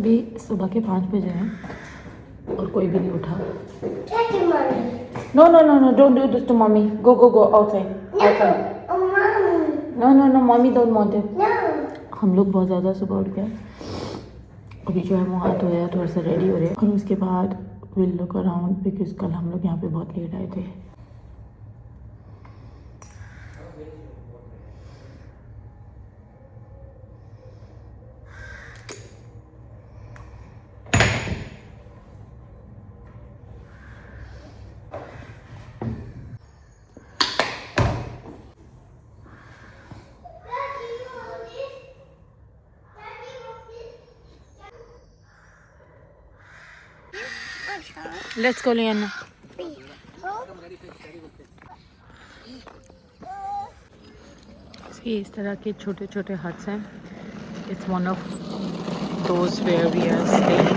अभी सुबह के 5 बजे हैं और कोई भी नहीं उठा. No, no, no, no, don't do this to mommy. Go, go, go, outside. Outside. No, no, no, mommy don't want it. हम लोग बहुत ज़्यादा सुबह उठ गए. अभी जो है मुँह हाथ धोया, थोड़ा सा रेडी हो रहे हैं और उसके बाद विल लुक अराउंड बिकॉज कल हम लोग यहाँ पे बहुत लेट आए थे. Let's go, Liana. ये इस तरह के छोटे छोटे हट्स हैं. It's one of those where we are staying.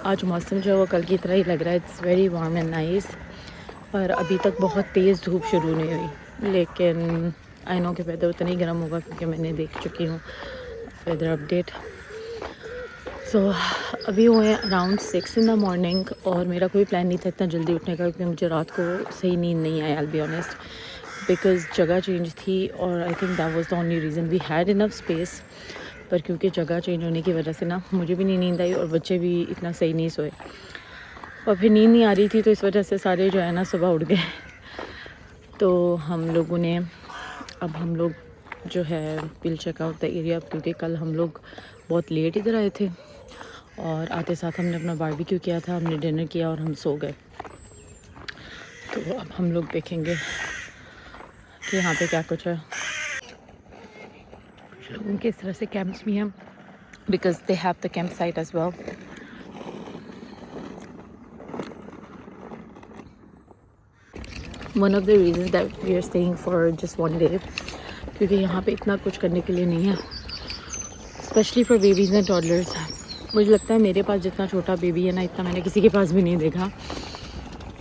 आज मौसम जो है वो कल की तरह ही लग रहा है. It's very warm and nice. पर अभी तक बहुत तेज़ धूप शुरू नहीं हुई. लेकिन आई नो कि वेदर उतना ही गर्म होगा क्योंकि मैंने देख चुकी हूँ वेदर अपडेट. सो अभी हुए हैं अराउंड 6 इन द मॉर्निंग और मेरा कोई प्लान नहीं था इतना जल्दी उठने का क्योंकि मुझे रात को सही नींद नहीं आई. I will be honest because जगह चेंज थी और I think that was the only reason. We had enough space पर क्योंकि जगह चेंज होने की वजह से ना मुझे भी नहीं नींद आई और बच्चे भी इतना सही नहीं सोए और फिर नींद नहीं आ रही थी तो इस वजह से सारे जो है ना सुबह उठ गए. तो हम लोगों ने अब हम लोग जो है will check out the area क्योंकि कल हम लोग बहुत लेट इधर आए थे और आते साथ हमने अपना बारबेक्यू किया था. हमने डिनर किया और हम सो गए. तो अब हम लोग देखेंगे कि यहाँ पे क्या कुछ है. लोगों के इस तरह से कैंप्स भी हैं because they have the camp site as well. One of the reason that we are staying for just one day क्योंकि यहाँ पे इतना कुछ करने के लिए नहीं है specially for babies and toddlers. मुझे लगता है मेरे पास जितना छोटा बेबी है ना इतना मैंने किसी के पास भी नहीं देखा.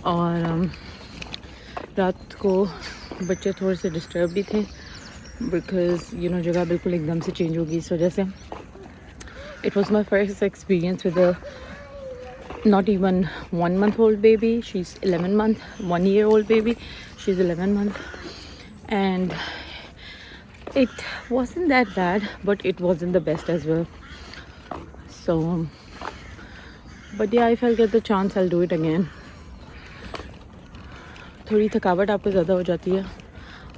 और रात को बच्चे थोड़े से डिस्टर्ब भी थे बिकॉज यू नो जगह बिल्कुल एकदम से चेंज होगी इस वजह से. It was my first experience with a not even 1 month old baby. She's 11 month, 1 year old baby. She's 11 month. And it wasn't that bad, but it wasn't the best as well. So, but yeah, if I'll get the chance, I'll do it again. थोड़ी थकावट आपको ज़्यादा हो जाती है,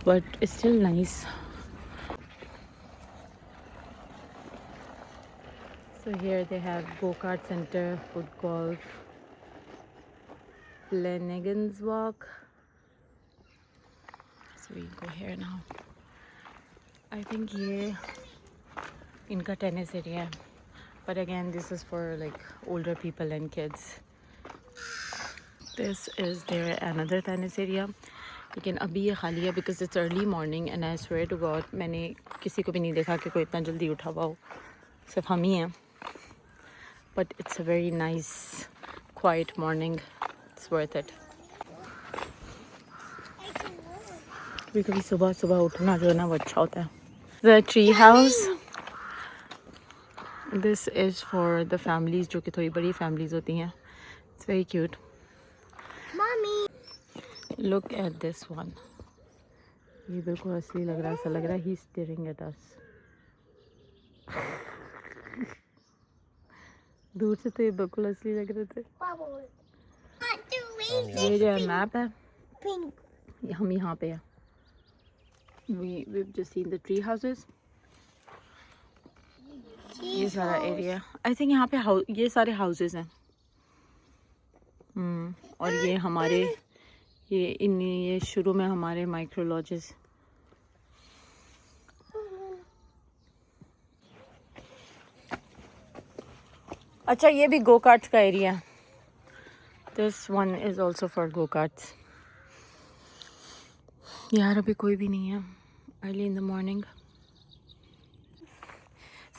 but it's still nice. So here they have go-kart center, foot golf, Flanagan's Walk. So we go here now. I think ये इनका tennis area है. But again, this is for like older people and kids. This is their another tennis area. लेकिन अभी ये खाली है because it's early morning and I swear to God मैंने किसी को भी नहीं देखा कि कोई इतना जल्दी उठा हुआ हो. सिर्फ हम ही हैं. But it's a very nice, quiet morning. It's worth it. कभी सुबह सुबह उठना जो है ना वो अच्छा होता है. The tree house. This is for the families जो कि थोड़ी बड़ी families होती हैं. It's very cute. Mommy. Look at this one. ये बिल्कुल असली लग रहा है. ऐसा लग रहा है he's staring at us. दूर से तो ये बिल्कुल असली लग रहे थे. ये जो मैप है हम यहाँ पे है. We've just seen the tree houses. ये सारा एरिया आई थिंक यहाँ पे ये सारे हाउसेस हैं. और ये हमारे ये शुरू में हमारे माइक्रो लॉजेस. अच्छा ये भी गो कार्ट्स का area. This one is also for go carts. यार अभी कोई भी नहीं है. Early in the morning.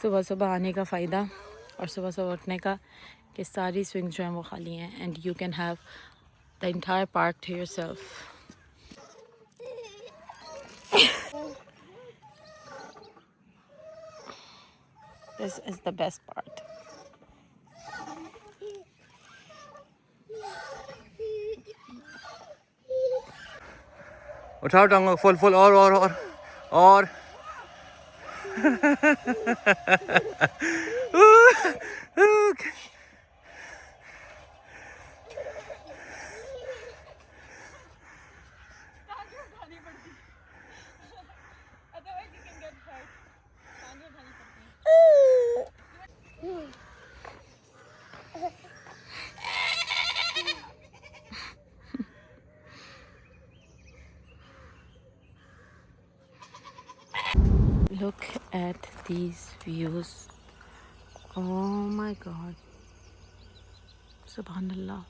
सुबह सुबह आने का फ़ायदा और सुबह सुबह उठने का कि सारी स्विंग्स जो हैं वो खाली हैं and you can have the entire park to yourself. This is the best part. उठाओ टांगों फुल फुल और Look at these views. Oh my God. Subhanallah.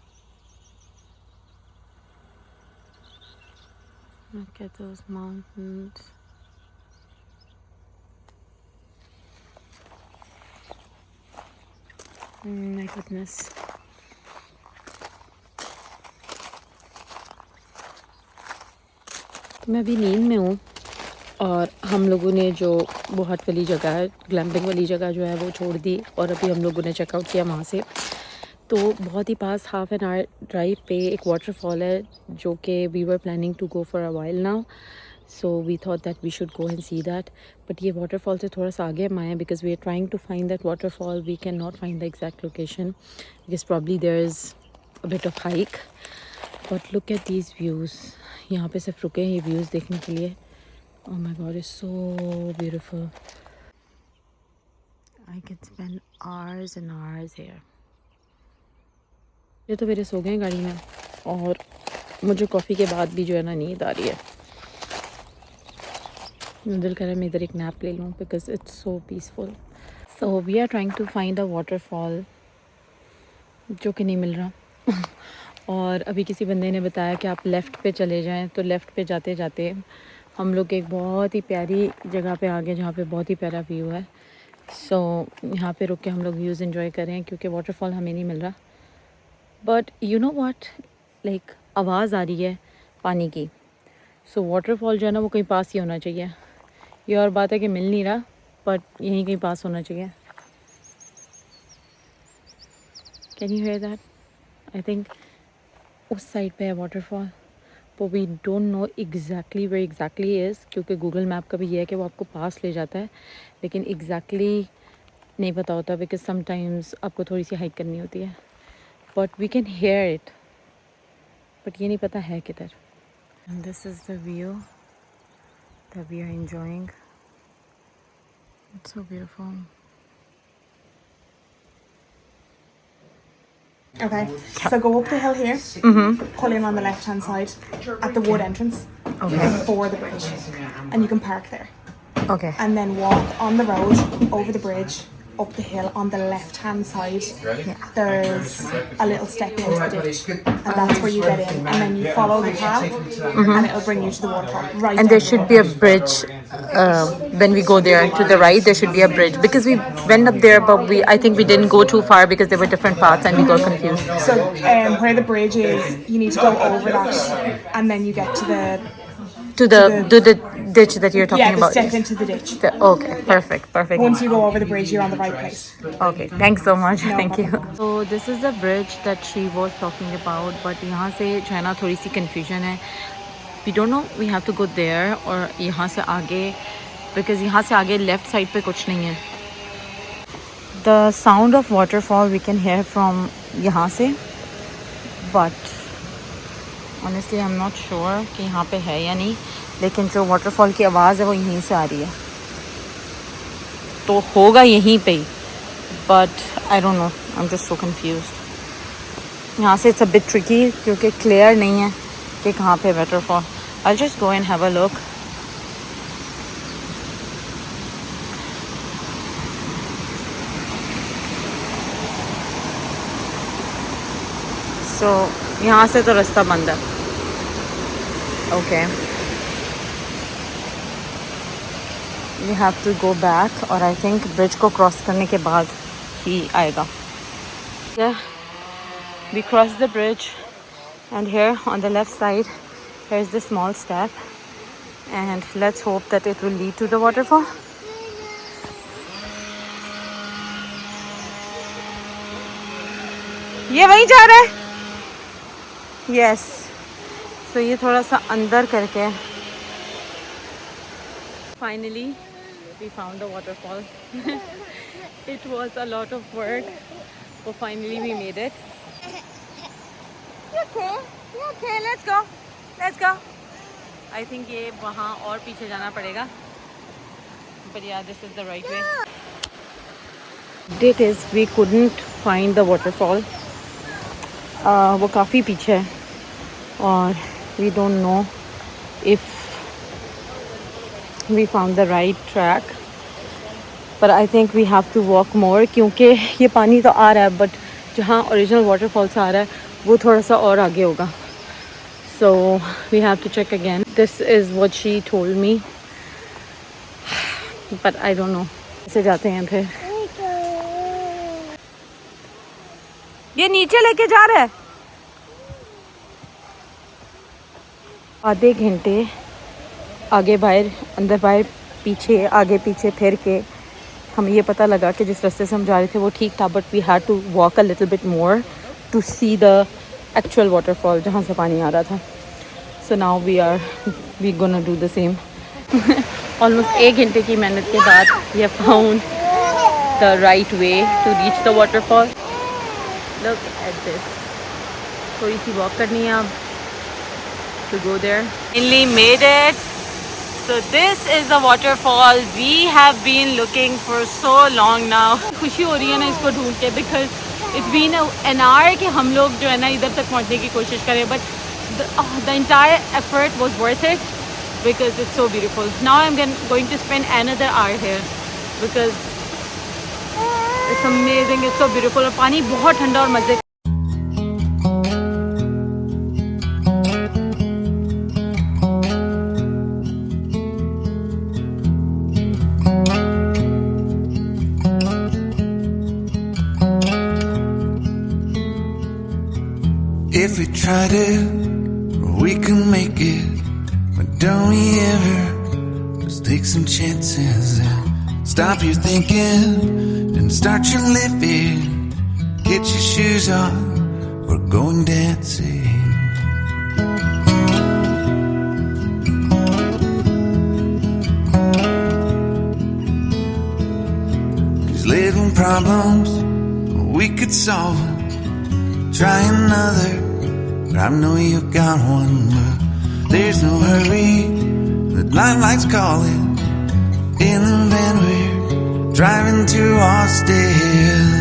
Look at those mountains. My goodness. तो मैं अभी नींद में हूँ और हम लोगों ने जो वो हट वाली जगह है, ग्लैम्पिंग वाली जगह जो है वो छोड़ दी और अभी हम लोगों ने चेकआउट किया वहाँ से। तो बहुत ही पास हाफ एन आवर ड्राइव पे एक वाटरफॉल है जो कि we were planning to go for a while now, so we thought that we should go and see that. But ये वाटरफॉल से थोड़ा सा आगे हम आए because we are trying to find that waterfall. We can not find the exact location because probably there is a bit of hike. But look at these views. यहाँ पे सिर्फ रुके हैं ये व्यूज़ देखने के लिए। Oh my God, it's so beautiful. I can spend hours and hours here. ये तो मेरे सो गए हैं गाड़ी में और मुझे कॉफ़ी के बाद भी जो है ना नींद आ रही है। दिल कर रहा है मैं इधर एक नैप ले लूँ because it's so peaceful. So we are trying to find the waterfall जो कि नहीं मिल रहा और अभी किसी बंदे ने बताया कि आप लेफ़्ट पे चले जाएं, तो लेफ़्ट पे जाते जाते हम लोग एक बहुत ही प्यारी जगह पे आ गए जहाँ पे बहुत ही प्यारा व्यू है। सो यहाँ पे रुक के हम लोग व्यूज़ एंजॉय कर रहे हैं क्योंकि वाटरफॉल हमें नहीं मिल रहा। But you know what, like आवाज़ आ रही है पानी की। सो वाटरफॉल जो है ना वो कहीं पास ही होना चाहिए। ये और बात है कि मिल नहीं रहा बट यहीं कहीं पास होना चाहिए। Can you here that? I think उस साइड पे है waterfall, but we don't know exactly where exactly is क्योंकि गूगल मैप का भी ये है कि वो आपको पास ले जाता है लेकिन exactly नहीं पता होता बिकॉज समटाइम्स आपको थोड़ी सी हाइक करनी होती है। But we can hear it, but ये नहीं पता है किधर। This is the view that we are enjoying, it's so beautiful. Okay, so go up the hill here, pull in on the left hand side at the wood entrance before the bridge, and you can park there. Okay. And then walk on the road over the bridge up the hill on the left hand side. There's a little step into the ditch, and that's where you get in, and then you follow the path, and it'll bring you to the waterfall. Right. And there should be a bridge when we go there to the right. There should be a bridge because we went up there, but I think we didn't go too far because there were different paths and we got confused. So where the bridge is, you need to go over that, and then you get to the ditch that you're talking about. Yeah, the step into the ditch. Okay, perfect. Once you go over the bridge, you're on the right place. Okay, thanks so much. No Thank problem. you. So this is the bridge that she was talking about, but यहाँ से जो है ना थोड़ी सी confusion है. We don't know we have to go there और यहाँ से आगे because यहाँ से आगे left side पे कुछ नहीं है. The sound of waterfall we can hear from यहाँ से, but honestly I'm not sure कि यहाँ पे है या नहीं, लेकिन जो वाटरफॉल की आवाज़ है वो यहीं से आ रही है, तो होगा यहीं पे ही, but I don't know, I am just so confused. यहाँ से इट्स अ बिट ट्रिकी क्योंकि क्लियर नहीं है कि कहाँ पे waterfall. I just go and have a look. So यहाँ से तो रास्ता बंद है। Okay, we have to go back और आई थिंक ब्रिज को क्रॉस करने के बाद ही आएगा। We cross the bridge and here on the left side here is the small step and let's hope that it will lead to the waterfall. ये वहीं जा रहा है. Yes. So ये थोड़ा सा अंदर करके. Finally, we found the waterfall. It was a lot of work, but finally we made it. Okay, let's go. I think ये वहाँ और पीछे जाना पड़ेगा. But yeah, this is the right way. It is we couldn't find the waterfall. वो काफ़ी पीछे है और we don't know if we found the right track. But I think we have to walk more क्योंकि ये पानी तो आ रहा है but जहाँ original waterfall से आ रहा है वो थोड़ा सा और आगे होगा. So we have to check again. This is what she told me. But I don't know. कैसे जाते हैं फिर? ये नीचे लेके जा रहा है. आधे घंटे आगे बाहर अंदर बाहर पीछे आगे पीछे फिर के हमें ये पता लगा कि जिस रास्ते से हम जा रहे थे वो ठीक था. But we had to walk a little bit more to see the actual waterfall जहाँ से पानी आ रहा था. So now we gonna do the same. Almost 1 घंटे की मेहनत के बाद we found the right way to reach the waterfall. Look at this. थोड़ी सी वॉक करनी है अब to go there. Finally made it. So this is the waterfall we have been looking for so long now. खुशी हो रही है ना इसको ढूंढ के because it's been an hour कि हम लोग जो है ना इधर तक पहुंचने की कोशिश करें. But the entire effort was worth it because it's so beautiful. Now I'm going to spend another hour here because it's amazing. It's so beautiful. और पानी बहुत ठंडा और मजे. If we try to, we can make it. But don't we ever just take some chances and stop your thinking and start your living. Get your shoes on, we're going dancing. These little problems, we could solve them. Try another, but I know you got one. But there's no hurry, the lifelight's calling. In the van we're driving to Austin.